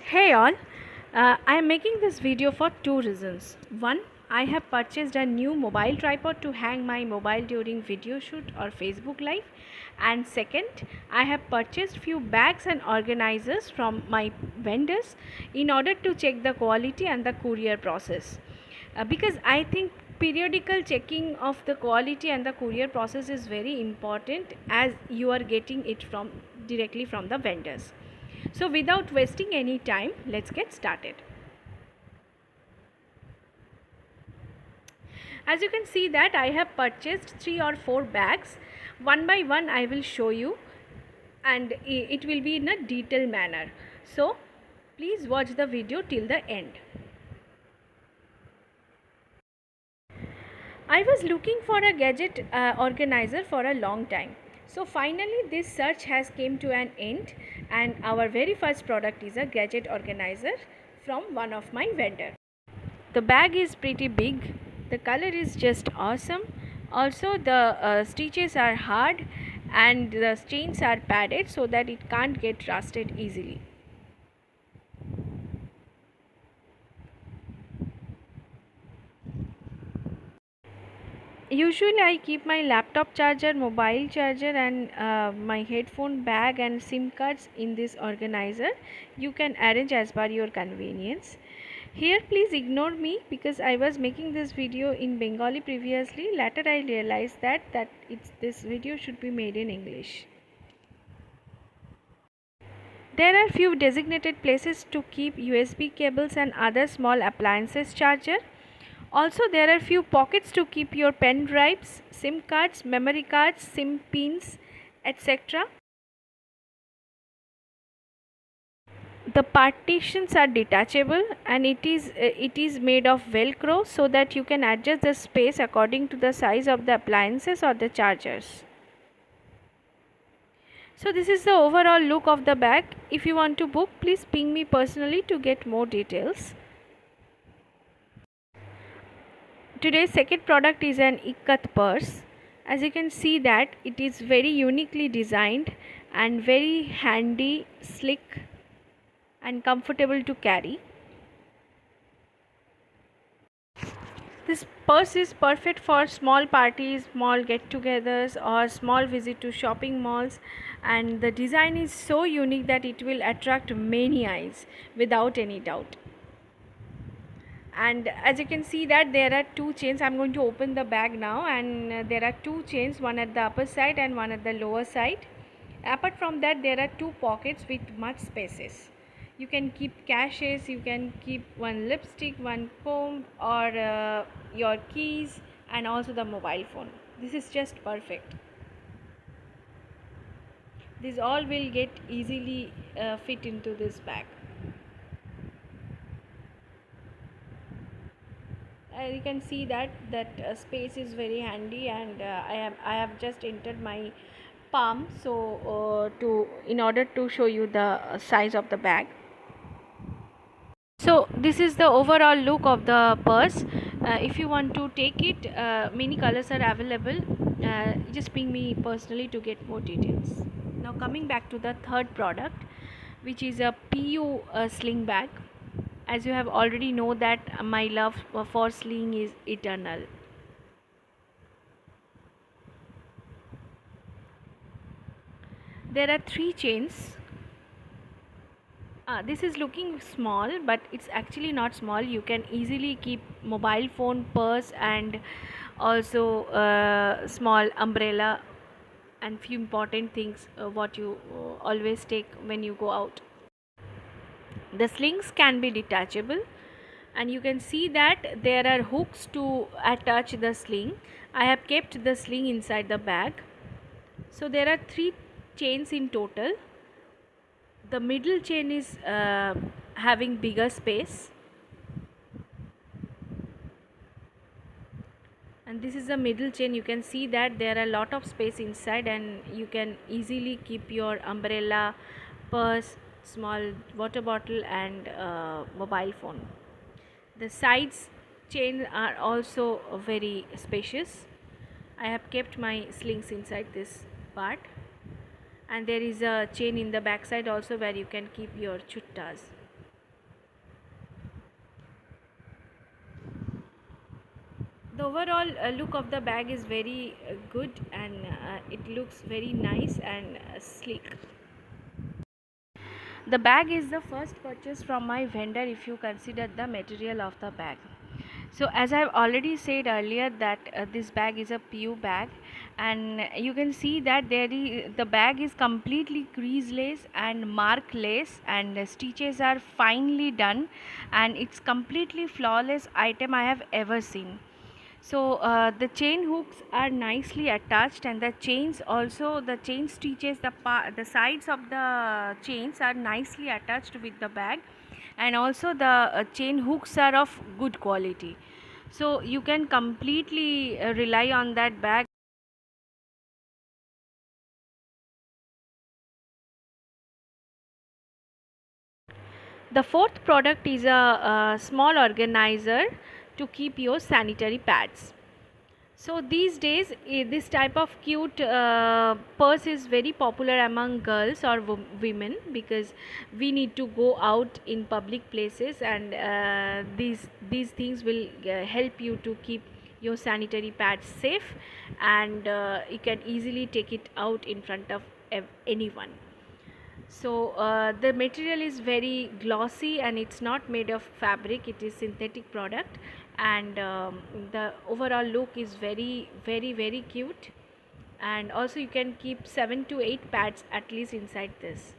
Hey all, I am making this video for two reasons. One, I have purchased a new mobile tripod to hang my mobile during video shoot or Facebook live, and second, I have purchased few bags and organizers from my vendors in order to check the quality and the courier process. Because I think periodical checking of the quality and the courier process is very important as you are getting it from directly from the vendors. So without wasting any time, let's get started. As you can see that I have purchased 3 or 4 bags. One by one I will show you, and it will be in a detailed manner. So please watch the video till the end. I was looking for a gadget organizer for a long time. So finally this search has came to an end, and our very first product is a gadget organizer from one of my vendor. The bag is pretty big. The color is just awesome. Also the stitches are hard and the chains are padded so that it can't get rusted easily. Usually I keep my laptop charger, mobile charger, and my headphone bag and SIM cards in this organizer. You can arrange as per your convenience. Here please ignore me because I was making this video in Bengali previously. Later I realized that this video should be made in English. There are few designated places to keep USB cables and other small appliances charger. Also there are few pockets to keep your pen drives, SIM cards, memory cards, SIM pins, etc. The partitions are detachable and it is made of velcro so that you can adjust the space according to the size of the appliances or the chargers. So this is the overall look of the bag. If you want to book, please ping me personally to get more details. Today's second product is an ikat purse. As you can see that it is very uniquely designed and very handy, slick and comfortable to carry. This purse is perfect for small parties, small get-togethers or small visit to shopping malls, and the design is so unique that it will attract many eyes without any doubt. And as you can see that there are two chains. I'm going to open the bag now, and there are two chains, one at the upper side and one at the lower side. Apart from that, there are two pockets with much spaces. You can keep caches, you can keep one lipstick, one comb, or your keys, and also the mobile phone. This is just perfect. This all will get easily fit into this bag. You can see that space is very handy, and I have just entered my palm, so to in order to show you the size of the bag. So this is the overall look of the purse. If you want to take it, many colors are available. Just ping me personally to get more details. Now coming back to the third product, which is a PU sling bag. As you have already know that my love for sling is eternal. There are three chains. This is looking small, but it's actually not small. You can easily keep mobile phone, purse, and also small umbrella and few important things what you always take when you go out. The slings can be detachable, and you can see that there are hooks to attach the sling. I have kept the sling inside the bag. So there are three chains in total. The middle chain is having bigger space, and this is the middle chain. You can see that there are a lot of space inside, and you can easily keep your umbrella, purse, small water bottle, and mobile phone. The sides chain are also very spacious. I have kept my slings inside this part, and there is a chain in the back side also where you can keep your chuttas. The overall look of the bag is very good, and it looks very nice and sleek. The bag is the first purchase from my vendor if you consider the material of the bag. So as I've already said earlier that this bag is a PU bag, and you can see that the bag is completely creaseless and markless, and the stitches are finely done, and it's completely flawless item I have ever seen. So the chain hooks are nicely attached, and the chains also, the chain stitches, the sides of the chains are nicely attached with the bag, and also the chain hooks are of good quality. So you can completely rely on that bag. The fourth product is a small organizer to keep your sanitary pads. So these days, this type of cute purse is very popular among girls or women, because we need to go out in public places, and these things will help you to keep your sanitary pads safe, and you can easily take it out in front of anyone. So the material is very glossy, and it's not made of fabric, it is synthetic product, and the overall look is very cute, and also you can keep 7 to 8 pads at least inside this.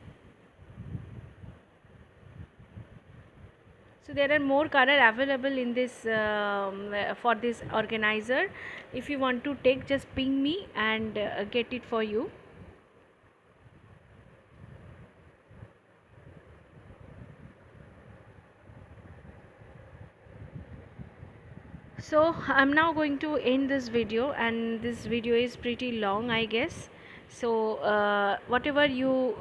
So there are more color available in this for this organizer. If you want to take, just ping me and get it for you. So I'm now going to end this video, and this video is pretty long, I guess. So whatever you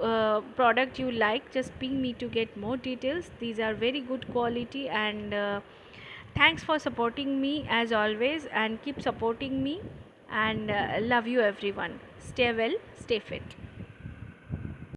product you like, just ping me to get more details. These are very good quality, and thanks for supporting me as always, and keep supporting me, and love you everyone. Stay well, stay fit.